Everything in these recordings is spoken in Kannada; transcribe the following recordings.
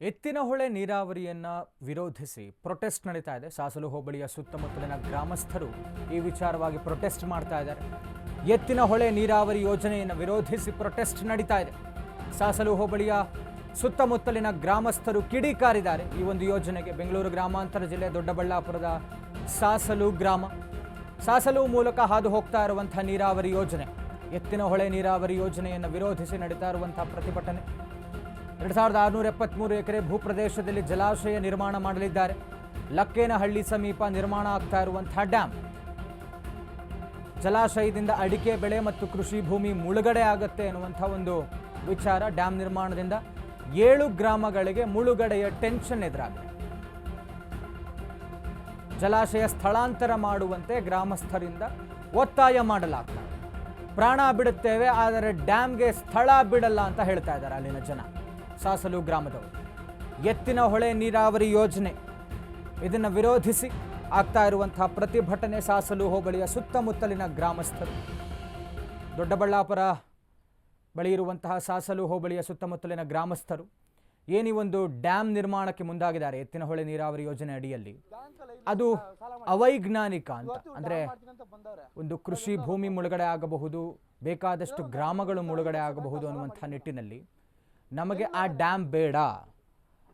ಎತ್ತಿನಹೊಳೆ ನೀರಾವರಿಯನ್ನು ವಿರೋಧಿಸಿ ಪ್ರೊಟೆಸ್ಟ್ ನಡೀತಾ ಇದೆ. ಸಾಸಲು ಹೋಬಳಿಯ ಸುತ್ತಮುತ್ತಲಿನ ಗ್ರಾಮಸ್ಥರು ಈ ವಿಚಾರವಾಗಿ ಪ್ರೊಟೆಸ್ಟ್ ಮಾಡ್ತಾ ಇದ್ದಾರೆ. ಎತ್ತಿನಹೊಳೆ ನೀರಾವರಿ ಯೋಜನೆಯನ್ನು ವಿರೋಧಿಸಿ ಪ್ರೊಟೆಸ್ಟ್ ನಡೀತಾ ಇದೆ. ಸಾಸಲು ಹೋಬಳಿಯ ಸುತ್ತಮುತ್ತಲಿನ ಗ್ರಾಮಸ್ಥರು ಕಿಡಿಕಾರಿದ್ದಾರೆ ಈ ಒಂದು ಯೋಜನೆಗೆ. ಬೆಂಗಳೂರು ಗ್ರಾಮಾಂತರ ಜಿಲ್ಲೆ ದೊಡ್ಡಬಳ್ಳಾಪುರದ ಸಾಸಲು ಮೂಲಕ ಹಾದು ಹೋಗ್ತಾ ಇರುವಂತಹ ನೀರಾವರಿ ಯೋಜನೆ, ಎತ್ತಿನಹೊಳೆ ನೀರಾವರಿ ಯೋಜನೆಯನ್ನು ವಿರೋಧಿಸಿ ನಡೀತಾ ಇರುವಂತಹ ಪ್ರತಿಭಟನೆ. 2673 ಎಕರೆ ಭೂಪ್ರದೇಶದಲ್ಲಿ ಜಲಾಶಯ ನಿರ್ಮಾಣ ಮಾಡಲಿದ್ದಾರೆ. ಲಕ್ಕೇನಹಳ್ಳಿ ಸಮೀಪ ನಿರ್ಮಾಣ ಆಗ್ತಾ ಇರುವಂತಹ ಡ್ಯಾಮ್, ಜಲಾಶಯದಿಂದ ಅಡಿಕೆ ಬೆಳೆ ಮತ್ತು ಕೃಷಿ ಭೂಮಿ ಮುಳುಗಡೆ ಆಗುತ್ತೆ ಎನ್ನುವಂಥ ಒಂದು ವಿಚಾರ. ಡ್ಯಾಮ್ ನಿರ್ಮಾಣದಿಂದ 7 ಗ್ರಾಮಗಳಿಗೆ ಮುಳುಗಡೆಯ ಟೆನ್ಷನ್ ಎದುರಾಗಿದೆ. ಜಲಾಶಯ ಸ್ಥಳಾಂತರ ಮಾಡುವಂತೆ ಗ್ರಾಮಸ್ಥರಿಂದ ಒತ್ತಾಯ ಮಾಡಲಾಗ್ತದೆ. ಪ್ರಾಣ ಬಿಡುತ್ತೇವೆ ಆದರೆ ಡ್ಯಾಮ್ಗೆ ಸ್ಥಳ ಬಿಡಲ್ಲ ಅಂತ ಹೇಳ್ತಾ ಇದ್ದಾರೆ ಅಲ್ಲಿನ ಜನ. ಸಾಸಲು ಗ್ರಾಮದವರು ಎತ್ತಿನಹೊಳೆ ನೀರಾವರಿ ಯೋಜನೆ ಇದನ್ನು ವಿರೋಧಿಸಿ ಆಗ್ತಾ ಇರುವಂತಹ ಪ್ರತಿಭಟನೆ. ಸಾಸಲು ಹೋಬಳಿಯ ಸುತ್ತಮುತ್ತಲಿನ ಗ್ರಾಮಸ್ಥರು, ದೊಡ್ಡಬಳ್ಳಾಪುರ ಬಳಿ ಇರುವಂತಹ ಸಾಸಲು ಹೋಬಳಿಯ ಸುತ್ತಮುತ್ತಲಿನ ಗ್ರಾಮಸ್ಥರು ಏನಿ ಒಂದು ಡ್ಯಾಮ್ ನಿರ್ಮಾಣಕ್ಕೆ ಮುಂದಾಗಿದ್ದಾರೆ ಎತ್ತಿನಹೊಳೆ ನೀರಾವರಿ ಯೋಜನೆ ಅಡಿಯಲ್ಲಿ. ಅದು ಅವೈಜ್ಞಾನಿಕ ಅಂತ, ಅಂದರೆ ಒಂದು ಕೃಷಿ ಭೂಮಿ ಮುಳುಗಡೆ ಆಗಬಹುದು, ಬೇಕಾದಷ್ಟು ಗ್ರಾಮಗಳು ಮುಳುಗಡೆ ಆಗಬಹುದು ಅನ್ನುವಂಥ ನಿಟ್ಟಿನಲ್ಲಿ ನಮಗೆ ಆ ಡ್ಯಾಮ್ ಬೇಡ,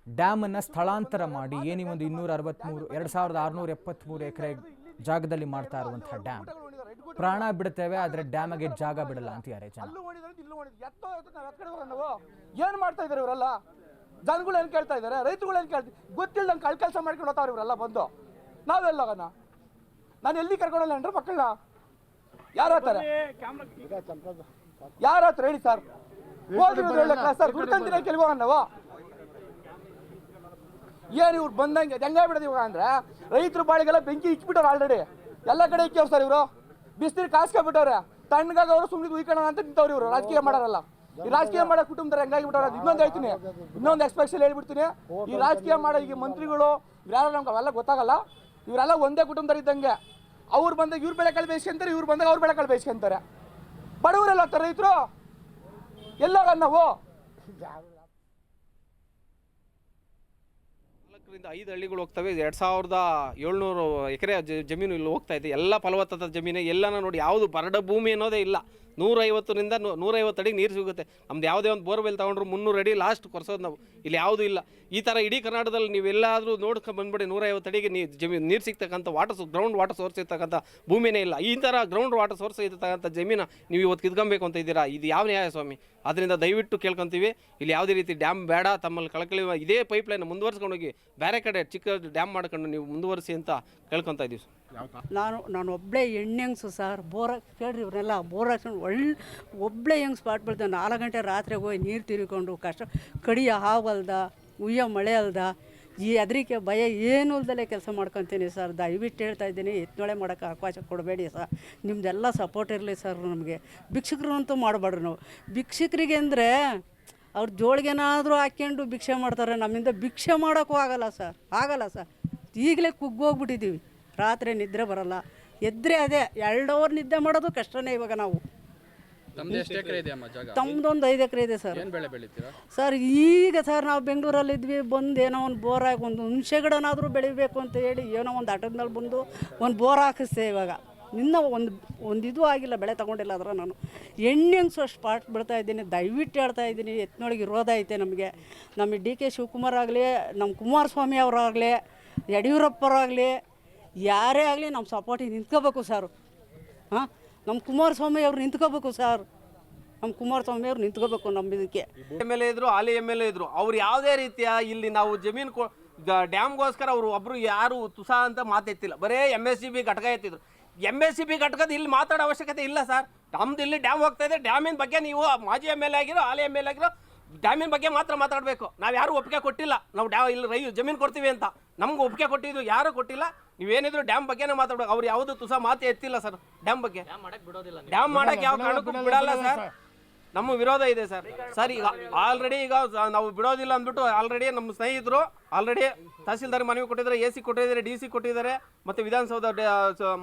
ಡ್ಯಾಮನ್ನು ಸ್ಥಳಾಂತರ ಮಾಡಿ ಏನಿ ಒಂದು 2673 ಎಕರೆ ಜಾಗದಲ್ಲಿ ಮಾಡ್ತಾ ಇರುವಂತಹ ಡ್ಯಾಮ್, ಪ್ರಾಣ ಬಿಡ್ತೇವೆ ಆದರೆ ಡ್ಯಾಮಗೆ ಜಾಗ ಬಿಡಲ್ಲ ಅಂತಿದ್ದಾರೆ ಜನ. ಏನು ಮಾಡ್ತಾ ಇದ್ದಾರೆ ಇವರೆಲ್ಲ? ಜನಗಳು ಏನು ಕೇಳ್ತಾ ಇದ್ದಾರೆ, ರೈತರುಗಳು ಏನು ಕೇಳ್ತಾರೆ, ಗೊತ್ತಿಲ್ಲ. ನಂಗೆ ಕೆಲಸ ಮಾಡ್ಕೊಂಡು ಹೋಗ್ತಾವ್ರು ಇವರೆಲ್ಲ ಬಂದು. ನಾವೆಲ್ಲೋಗೋಣ? ನಾನು ಎಲ್ಲಿ ಕರ್ಕೊಂಡಲ್ಲ ಅಂದ್ರೆ ಮಕ್ಕಳನ್ನ ಯಾರು ಹೇಳ್ತಾರೆ? ಯಾರು ಹೇಳ್ತಾರೆ ಹೇಳಿ ಸರ್? ಸರ್ ದುಡ್ಕಂತೀರ ಕೆಲ್ವ ನಾವು ಏನು ಇವ್ರು ಬಂದಂಗೆ ಹೆಂಗ ಬಿಡೋದು ಇವಾಗ ಅಂದ್ರೆ ರೈತರ ಬಾಳಿಗೆಲ್ಲ ಬೆಂಕಿ ಇಚ್ಬಿಟ್ಟವ್ರು ಆಲ್ರೆಡಿ. ಎಲ್ಲ ಕಡೆ ಇಕ್ಕವ್ರು ಸರ್ ಇವರು. ಬಿಸಿನೀರು ಕಾಸ್ಕೊಬಿಟ್ಟವ್ರೆ, ತಣ್ಣಗಾಗಿ ಅವರು ಸುಮ್ಮನೆ ಉಯ್ಕೋಣ ಅಂತ ನಿಂತವ್ರು ಇವರು. ರಾಜಕೀಯ ಮಾಡಾರಲ್ಲ. ಈ ರಾಜಕೀಯ ಮಾಡೋ ಕುಟುಂಬದವ್ರು ಹೆಂಗಾಗಿ ಬಿಟ್ಟವ್ರೆ. ಇನ್ನೊಂದು ಹೇಳ್ತೀನಿ, ಇನ್ನೊಂದು ಎಕ್ಸ್ಪೆಷಲ್ ಹೇಳ್ಬಿಡ್ತೀನಿ. ಈ ರಾಜಕೀಯ ಮಾಡೋ ಈಗ ಮಂತ್ರಿಗಳು ಯಾರು ನಮ್ಗೆ ಅವೆಲ್ಲ ಗೊತ್ತಾಗಲ್ಲ. ಇವರೆಲ್ಲ ಒಂದೇ ಕುಟುಂಬದವ್ರು ಇದ್ದಂಗೆ. ಅವ್ರು ಬಂದಾಗ ಇವ್ರು ಬೆಳೆಗಳು ಬೇಯಿಸ್ಕೊಂತಾರೆ, ಇವ್ರು ಬಂದಾಗ ಅವ್ರು ಬೆಳೆಗಳು ಬೇಯಿಸ್ಕೊಂತಾರೆ. ಬಡವರೆಲ್ಲ ಹೋಗ್ತಾರೆ ರೈತರು. ಎಲ್ಲಾಗ ನಾವು 5 ಹಳ್ಳಿಗಳು ಹೋಗ್ತವೆ. 2700 ಎಕರೆ ಜಮೀನು ಇಲ್ಲಿ ಹೋಗ್ತಾ ಇದೆ. ಎಲ್ಲ ಫಲವತ್ತದ ಜಮೀನು ಎಲ್ಲನ ನೋಡಿ, ಯಾವುದು ಬರಡ ಭೂಮಿ ಅನ್ನೋದೇ ಇಲ್ಲ. 150ರಿಂದ 150 ಅಡಿಗೆ ನೀರು ಸಿಗುತ್ತೆ. ನಮ್ದು ಯಾವುದೇ ಒಂದು ಬೋರ್ವೆಲ್ ತೊಗೊಂಡ್ರು 300 ಅಡಿ ಲಾಸ್ಟ್ ಕೊರ್ಸೋದು ನಾವು. ಇಲ್ಲಿ ಯಾವುದೂ ಇಲ್ಲ. ಈ ಥರ ಇಡೀ ಕರ್ನಾಟಕದಲ್ಲಿ ನೀವೆಲ್ಲಾದರೂ ನೋಡ್ಕೊಂಡು ಬಂದ್ಬಿಡಿ, 150 ಅಡಿಗೆ ನೀರು ಸಿಗ್ತಕ್ಕಂಥ ಗ್ರೌಂಡ್ ವಾಟರ್ ಸೋರ್ಸ್ ಇರ್ತಕ್ಕಂಥ ಭೂಮಿನೇ ಇಲ್ಲ. ಈ ಥರ ಗ್ರೌಂಡ್ ವಾಟರ್ ಸೋರ್ಸ್ ಇರ್ತಕ್ಕಂಥ ಜಮೀನು ನೀವು ಇವತ್ತು ಕಿತ್ಕೊಬೇಕು ಅಂತ ಇದ್ದೀರಾ? ಇದು ಯಾವ ನ್ಯಾಯ ಸ್ವಾಮಿ? ಅದರಿಂದ ದಯವಿಟ್ಟು ಕೇಳ್ಕೊತೀವಿ, ಇಲ್ಲಿ ಯಾವುದೇ ರೀತಿ ಡ್ಯಾಮ್ ಬೇಡ, ತಮ್ಮಲ್ಲಿ ಕಳಕಳಿ ಇದೇ ಪೈಪ್ಲೈನ್ ಮುಂದುವರ್ಸ್ಕೊಂಡೋಗಿ ಬೇರೆ ಕಡೆ ಚಿಕ್ಕ ಡ್ಯಾಮ್ ಮಾಡ್ಕೊಂಡು ನೀವು ಮುಂದುವರಿಸಿ ಅಂತ ಕೇಳ್ಕೊತಾ ಇದ್ದೀವಿ. ನಾನು ಒಬ್ಬಳೇ ಹೆಣ್ಣೆಂಗ್ಸು ಸರ್. ಬೋರ್ ಕೇಳ್ರಿ ಇವರೆಲ್ಲ ಬೋರ್ ಹಾಕ್ಸ್ಕೊಂಡು ಒಬ್ಬಳೇ ಹೆಂಗೆ ಸ್ಪಾಟ್ ಬೀಳ್ತೇವೆ. 4 ಗಂಟೆ ರಾತ್ರಿಗೆ ಹೋಗಿ ನೀರು ತಿರ್ಕೊಂಡು ಕಷ್ಟ ಕಡಿಯ ಹಾವಲ್ದ ಉಯ್ಯ ಮಳೆ ಅಲ್ದ ಈ ಹೆದರಿಕೆ ಭಯ ಏನೂ ಇಲ್ದಲೇ ಕೆಲಸ ಮಾಡ್ಕೊತೀನಿ ಸರ್. ದಯವಿಟ್ಟು ಹೇಳ್ತಾ ಇದ್ದೀನಿ, ಎತ್ತಿನೊಳೆ ಮಾಡೋಕ್ಕೆ ಅವಕಾಶ ಕೊಡಬೇಡಿ ಸರ್. ನಿಮ್ಮದೆಲ್ಲ ಸಪೋರ್ಟ್ ಇರಲಿ ಸರ್. ನಮಗೆ ಭಿಕ್ಷುಕರಂತೂ ಮಾಡಬೇಡ್ರಿ. ನಾವು ಭಿಕ್ಷುಕರಿಗೆ ಅಂದರೆ ಅವ್ರ ಜೋಳಿಗೆನಾದರೂ ಹಾಕ್ಕೊಂಡು ಭಿಕ್ಷೆ ಮಾಡ್ತಾರೆ. ನಮ್ಮಿಂದ ಭಿಕ್ಷೆ ಮಾಡೋಕ್ಕೂ ಆಗಲ್ಲ ಸರ್, ಆಗಲ್ಲ ಸರ್. ಈಗಲೇ ಕುಗ್ಗೋಗ್ಬಿಟ್ಟಿದ್ದೀವಿ. ರಾತ್ರಿ ನಿದ್ರೆ ಬರಲ್ಲ, ಎದ್ರೆ ಅದೇ 2 ಅವರ್ ನಿದ್ದೆ ಮಾಡೋದು ಕಷ್ಟನೇ ಇವಾಗ. ನಾವು ತಮ್ಮದೊಂದು 5 ಎಕರೆ ಇದೆ ಸರ್. ಸರ್ ಈಗ ಸರ್ ನಾವು ಬೆಂಗಳೂರಲ್ಲಿದ್ವಿ, ಬಂದು ಏನೋ ಒಂದು ಬೋರ್ ಹಾಕಿ ಒಂದು ಹುಣಸೆ ಗಿಡನಾದರೂ ಬೆಳಿಬೇಕು ಅಂತ ಹೇಳಿ ಏನೋ ಒಂದು ಆಟೋದಲ್ಲಿ ಬಂದು ಒಂದು ಬೋರ್ ಹಾಕಿಸ್ದೆ. ಇವಾಗ ಇನ್ನೂ ಒಂದು ಇದು ಆಗಿಲ್ಲ, ಬೆಳೆ ತೊಗೊಂಡಿಲ್ಲ. ಅದರ ನಾನು ಹೆಣ್ಣೆಂಗ್ಸು ಅಷ್ಟು ಪಾಟ್ ಬಿಡ್ತಾ ಇದ್ದೀನಿ. ದಯವಿಟ್ಟು ಹೇಳ್ತಾ ಇದ್ದೀನಿ, ಎತ್ತಿನೊಳಗೆ ವಿರೋಧ ಐತೆ ನಮಗೆ. ನಮಗೆ ಡಿ ಕೆ ಶಿವಕುಮಾರ್ ಆಗಲಿ, ನಮ್ಮ ಕುಮಾರಸ್ವಾಮಿ ಅವರಾಗಲಿ, ಯಡಿಯೂರಪ್ಪರಾಗಲಿ, ಯಾರೇ ಆಗಲಿ ನಮ್ಮ ಸಪೋರ್ಟಿಗೆ ನಿಂತ್ಕೋಬೇಕು ಸರ್. ಹಾಂ, ನಮ್ಮ ಕುಮಾರಸ್ವಾಮಿ ಅವ್ರು ನಿಂತ್ಕೋಬೇಕು ಸರ್. ನಮ್ಮ ಕುಮಾರಸ್ವಾಮಿ ಅವ್ರು ನಿಂತ್ಕೋಬೇಕು ನಮ್ಮ ಇದಕ್ಕೆ. MLA ಇದ್ರು, ಹಾಲಿ MLA ಇದ್ರು, ಅವ್ರು ಯಾವುದೇ ರೀತಿಯ ಇಲ್ಲಿ ನಾವು ಜಮೀನು ಡ್ಯಾಮ್ಗೋಸ್ಕರ ಅವರು ಒಬ್ಬರು ಯಾರು ತುಸಾ ಅಂತ ಮಾತೆತ್ತಿಲ್ಲ. ಬರೇ MSCB ಘಟಕ ಎತ್ತಿದ್ರು. MSCB ಘಟಕದ ಇಲ್ಲಿ ಮಾತಾಡೋ ಅವಶ್ಯಕತೆ ಇಲ್ಲ ಸರ್. ನಮ್ದು ಇಲ್ಲಿ ಡ್ಯಾಮ್ ಹೋಗ್ತಾ ಇದೆ, ಡ್ಯಾಮಿನ ಬಗ್ಗೆ ನೀವು ಮಾಜಿ MLA ಆಗಿರೋ ಹಾಲಿ MLA ಆಗಿರೋ ಡ್ಯಾಮಿನ ಬಗ್ಗೆ ಮಾತ್ರ ಮಾತಾಡಬೇಕು. ನಾವು ಯಾರು ಒಪ್ಪಿಗೆ ಕೊಟ್ಟಿಲ್ಲ. ನಾವು ಇಲ್ಲಿ ಜಮೀನು ಕೊಡ್ತೀವಿ ಅಂತ ನಮ್ಗೆ ಒಪ್ಪಿಗೆ ಕೊಟ್ಟಿದ್ದು ಯಾರು ಕೊಟ್ಟಿಲ್ಲ. ನೀವೇನಿದ್ರು ಡ್ಯಾಮ್ ಬಗ್ಗೆನೇ ಮಾತಾಡ್ಬೇಕು. ಅವ್ರು ಯಾವುದು ತುಸಾ ಮಾತೇ ಎತ್ತಿಲ್ಲ ಸರ್. ಡ್ಯಾಮ್ ಬಗ್ಗೆ ಡ್ಯಾಮ್ ಮಾಡಕ್ಕೆ ಯಾವ ಕಾರಣಕ್ಕೂ ಬಿಡಲ್ಲ ಸರ್. ನಮ್ಮ ವಿರೋಧ ಇದೆ ಸರ್. ಸರ್ ಈಗ ಆಲ್ರೆಡಿ ಈಗ ನಾವು ಬಿಡೋದಿಲ್ಲ ಅಂದ್ಬಿಟ್ಟು ಆಲ್ರೆಡಿ ನಮ್ಮ ಸ್ನೇಹಿತರು ಆಲ್ರೆಡಿ ತಹಸೀಲ್ದಾರ್ ಮನವಿ ಕೊಟ್ಟಿದ್ದಾರೆ, AC ಕೊಟ್ಟಿದ್ದಾರೆ, DC ಕೊಟ್ಟಿದ್ದಾರೆ, ಮತ್ತು ವಿಧಾನಸೌಧ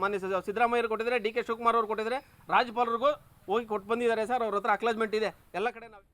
ಮಾನ್ಯ ಸಿದ್ದರಾಮಯ್ಯರು ಕೊಟ್ಟಿದ್ದಾರೆ, DK ಶಿವಕುಮಾರ್ ಅವರು ಕೊಟ್ಟಿದ್ದಾರೆ, ರಾಜ್ಯಪಾಲರಿಗೂ ಹೋಗಿ ಕೊಟ್ಟು ಬಂದಿದ್ದಾರೆ ಸರ್. ಅವ್ರ ಹತ್ರ ಅಕ್ಲಾಜ್ಮೆಂಟ್ ಇದೆ ಎಲ್ಲ ಕಡೆ. ನಾವು